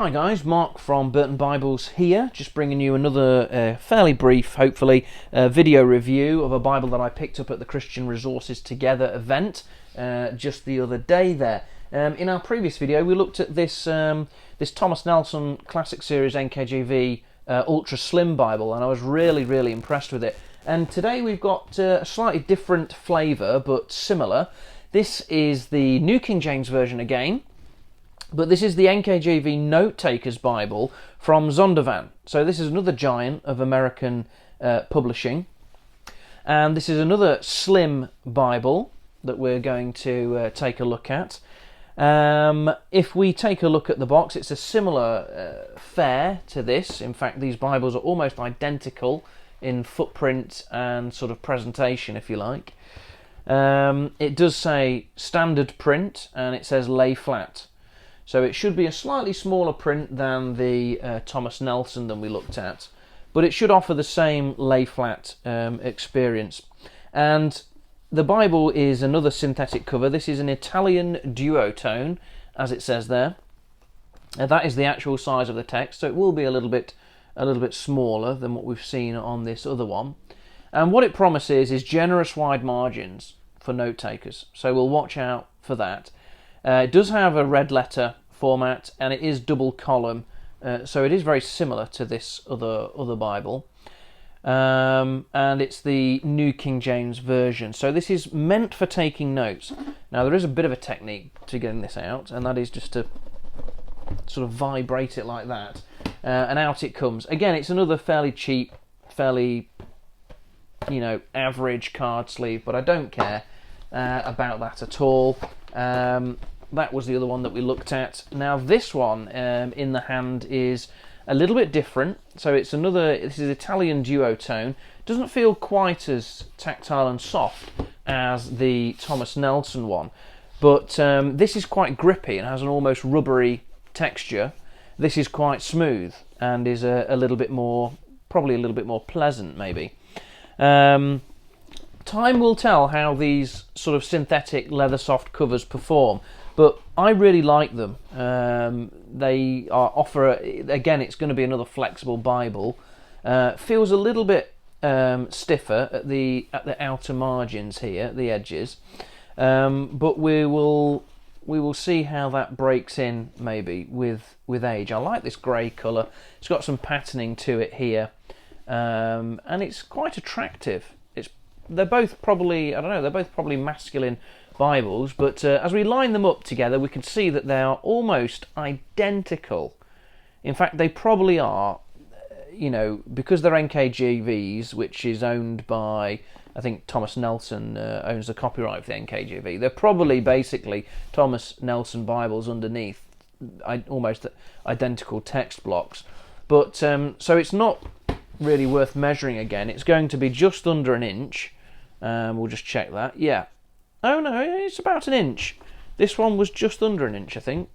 Hi guys, Mark from Burton Bibles here, just bringing you another fairly brief, hopefully, video review of a Bible that I picked up at the Christian Resources Together event just the other day there. In our previous video we looked at this Thomas Nelson Classic Series NKJV Ultra Slim Bible, and I was really impressed with it. And today we've got a slightly different flavour but similar. This is the New King James Version again, but this is the NKJV Note Takers Bible from Zondervan. So this is another giant of American publishing. And this is another slim Bible that we're going to take a look at. If we take a look at the box, it's a similar fare to this. In fact, these Bibles are almost identical in footprint and sort of presentation, if you like. It does say standard print, and it says lay flat. So it should be a slightly smaller print than the Thomas Nelson than we looked at, but it should offer the same lay flat experience. And the Bible is another synthetic cover. This is an Italian duotone, as it says there. That is the actual size of the text, so it will be a little bit smaller than what we've seen on this other one. And what it promises is generous wide margins for note takers, so we'll watch out for that. It does have a red letter format, and it is double column, so it is very similar to this other Bible. And it's the New King James Version. So this is meant for taking notes. Now there is a bit of a technique to getting this out, and that is just to sort of vibrate it like that, and out it comes. Again, it's another fairly cheap, fairly average card sleeve, but I don't care about that at all. That was the other one that we looked at. Now this one in the hand is a little bit different. So this is Italian duotone. Doesn't feel quite as tactile and soft as the Thomas Nelson one, but this is quite grippy and has an almost rubbery texture. This is quite smooth and is a little bit more, probably a little bit more pleasant maybe. Time will tell how these sort of synthetic leather soft covers perform, but I really like them. They again, it's going to be another flexible Bible. Feels a little bit stiffer at the outer margins here, the edges, but we will see how that breaks in maybe with age. I like this grey colour. It's got some patterning to it here, and it's quite attractive. They're both probably, they're both probably masculine Bibles, but as we line them up together, we can see that they are almost identical. In fact, they probably are, because they're NKJVs, which is owned by, I think Thomas Nelson owns the copyright for the NKJV. They're probably basically Thomas Nelson Bibles underneath, almost identical text blocks. But so it's not really worth measuring again. It's going to be just under an inch. We'll just check that. Yeah. Oh no, it's about an inch. This one was just under an inch, I think.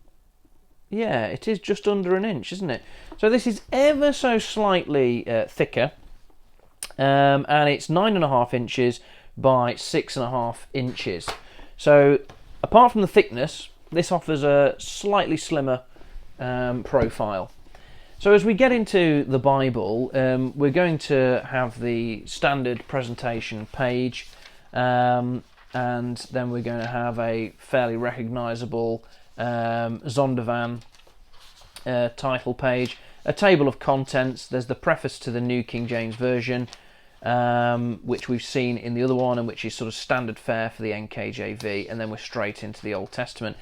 Yeah, it is just under an inch, isn't it? So this is ever so slightly thicker, and it's 9.5 inches by 6.5 inches. So apart from the thickness, this offers a slightly slimmer profile. So as we get into the Bible, we're going to have the standard presentation page, and then we're going to have a fairly recognisable Zondervan title page, a table of contents. There's the preface to the New King James Version, which we've seen in the other one, and which is sort of standard fare for the NKJV, and then we're straight into the Old Testament.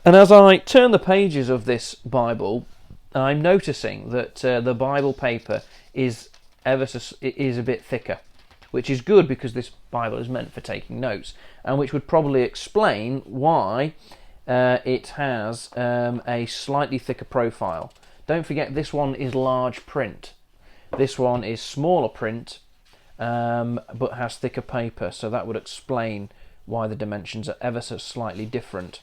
And as I turn the pages of this Bible, I'm noticing that the Bible paper is a bit thicker, which is good because this Bible is meant for taking notes, and which would probably explain why it has a slightly thicker profile. Don't forget, this one is large print. This one is smaller print, but has thicker paper, so that would explain why the dimensions are ever so slightly different.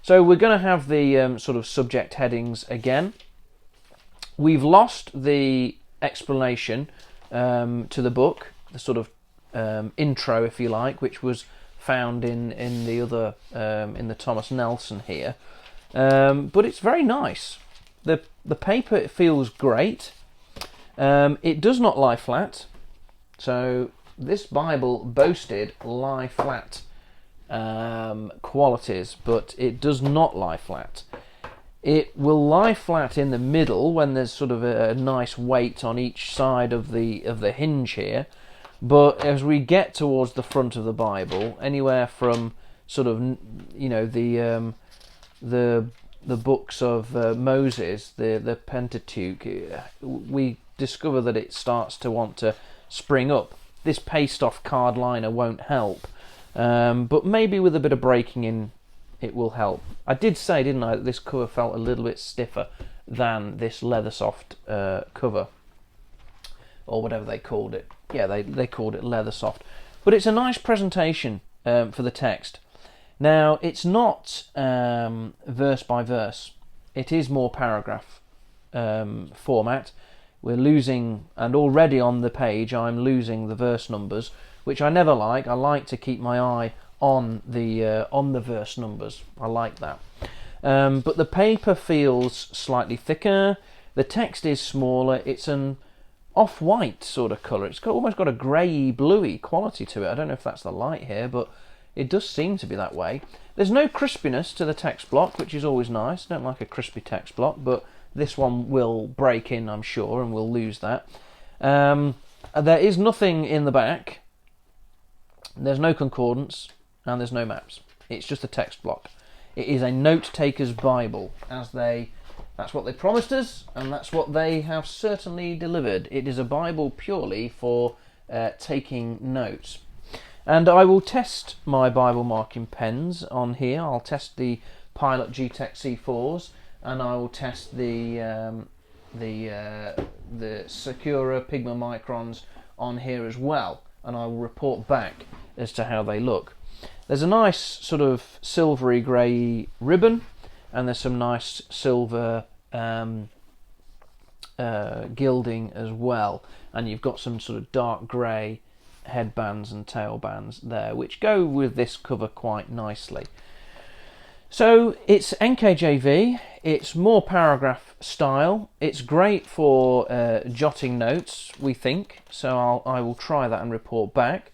So we're going to have the sort of subject headings again. We've lost the explanation to the book, the sort of intro, if you like, which was found in the Thomas Nelson here, but it's very nice. the paper feels great. It does not lie flat. So this Bible boasted lie flat qualities, but it does not lie flat. It will lie flat in the middle when there's sort of a nice weight on each side of the hinge here, but as we get towards the front of the Bible, anywhere from sort of, you know, the books of Moses, the Pentateuch, we discover that it starts to want to spring up. This paste-off card liner won't help, but maybe with a bit of breaking in it will help. I did say, didn't I, that this cover felt a little bit stiffer than this leather soft cover, or whatever they called it. Yeah, they called it leather soft. But it's a nice presentation for the text. Now, it's not verse by verse. It is more paragraph format. We're losing, and already on the page I'm losing the verse numbers, which I never like. I like to keep my eye on the verse numbers. I like that. But the paper feels slightly thicker. The text is smaller. It's an off-white sort of colour. It's almost got a grey bluey quality to it. I don't know if that's the light here, but it does seem to be that way. There's no crispiness to the text block, which is always nice. I don't like a crispy text block, but this one will break in, I'm sure, and we'll lose that. There is nothing in the back. There's no concordance, and there's no maps. It's just a text block. It is a note-taker's Bible, that's what they promised us, and that's what they have certainly delivered. It is a Bible purely for taking notes. And I will test my Bible marking pens on here. I'll test the Pilot G-Tech C4s, and I will test the Sakura Pigma Microns on here as well, and I will report back as to how they look. There's a nice sort of silvery grey ribbon, and there's some nice silver gilding as well, and you've got some sort of dark grey headbands and tailbands there, which go with this cover quite nicely. So it's NKJV, it's more paragraph style, it's great for jotting notes, we think, so I will try that and report back.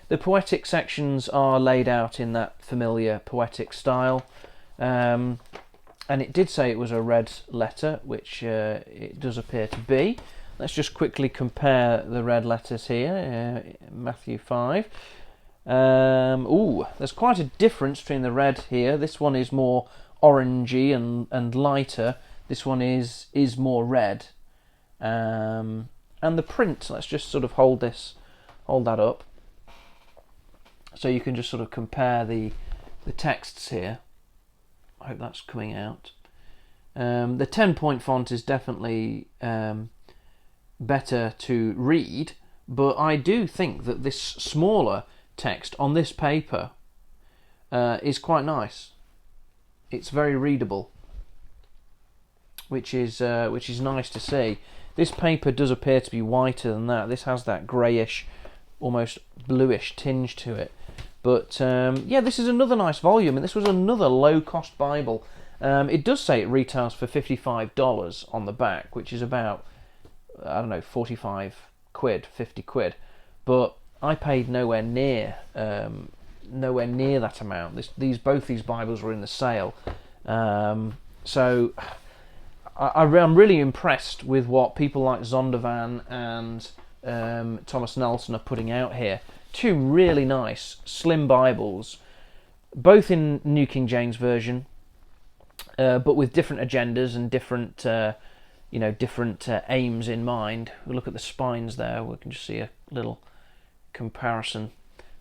The poetic sections are laid out in that familiar poetic style, and it did say it was a red letter, which it does appear to be. Let's just quickly compare the red letters here, Matthew 5. There's quite a difference between the red here. This one is more orangey and lighter. This one is more red. And the print, let's just sort of hold that up, so you can just sort of compare the texts here. I hope that's coming out. The 10-point font is definitely better to read, but I do think that this smaller text on this paper is quite nice. It's very readable, which is nice to see. This paper does appear to be whiter than that. This has that greyish, almost bluish tinge to it. But yeah, this is another nice volume, and this was another low-cost Bible. It does say it retails for $55 on the back, which is about, I don't know, 45 quid, 50 quid. But I paid nowhere near that amount. Both these Bibles were in the sale. So I'm really impressed with what people like Zondervan and Thomas Nelson are putting out here. Two really nice slim Bibles, both in New King James Version, but with different agendas and different aims in mind. We'll look at the spines there. We can just see a little comparison,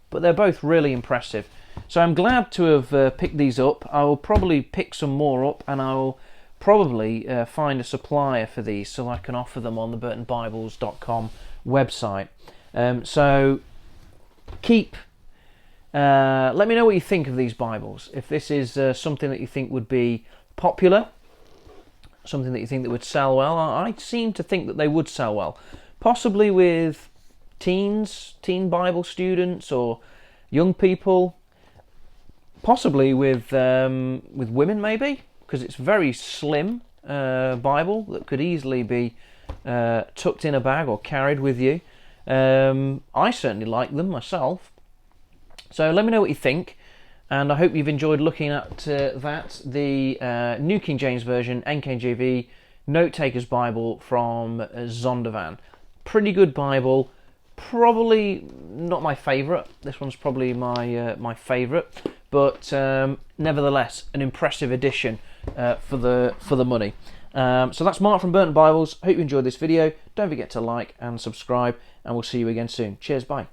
but they're both really impressive. So I'm glad to have picked these up. I will probably pick some more up, and I will probably find a supplier for these so I can offer them on the BurtonBibles.com website. So let me know what you think of these Bibles. If this is something that you think would be popular, something that you think that would sell well. I seem to think that they would sell well, possibly with teen Bible students or young people, possibly with women maybe, because it's very slim Bible that could easily be tucked in a bag or carried with you. I certainly like them myself. So let me know what you think, and I hope you've enjoyed looking at the New King James Version, NKJV, Note Taker's Bible from Zondervan. Pretty good Bible, probably not my favourite. This one's probably my favourite, but nevertheless an impressive addition for the money. So that's Mark from Burnt Bibles. Hope you enjoyed this video. Don't forget to like and subscribe, and we'll see you again soon. Cheers, bye.